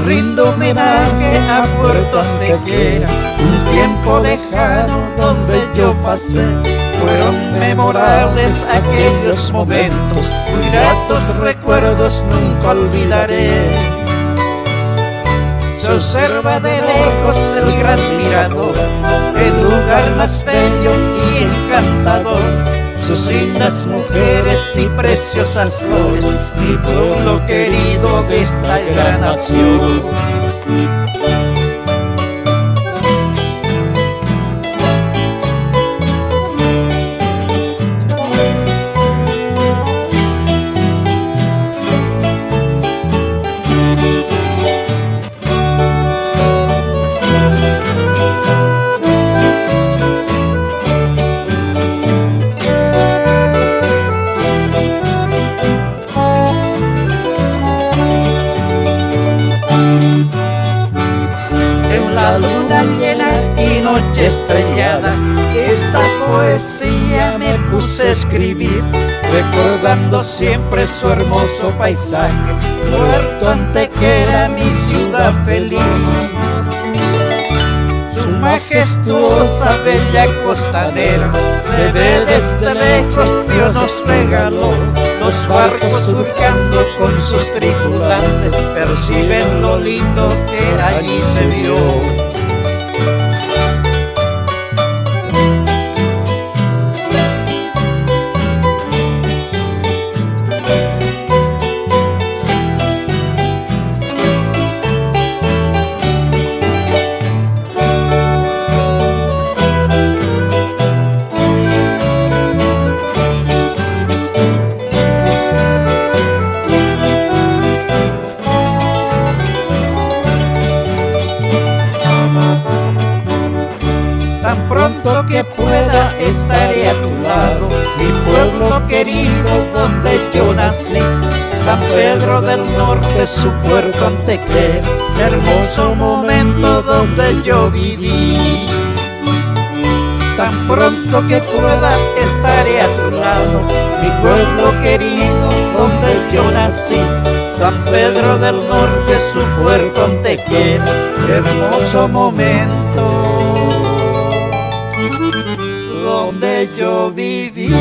rindo homenaje a Puerto Antequera, un tiempo lejano donde yo pasé. Fueron memorables aquellos momentos, gratos recuerdos nunca olvidaré. Se observa de lejos el gran mirador, el lugar más bello y encantador, sus lindas mujeres y preciosas flores, mi pueblo querido de esta gran nación. Luna llena y noche estrellada, esta poesía me puse a escribir, recordando siempre su hermoso paisaje, Puerto Antequera, mi ciudad feliz. Su majestuosa bella costanera se ve desde lejos, Dios nos regaló. Los barcos surcando con sus tripulantes perciben lo lindo que allí se vio. Tan pronto que pueda estaré a tu lado, mi pueblo querido donde yo nací, San Pedro del Norte, su Puerto Antequera, hermoso momento donde yo viví. Tan pronto que pueda estaré a tu lado, mi pueblo querido donde yo nací, San Pedro del Norte, su Puerto Antequera, hermoso momento donde yo viví.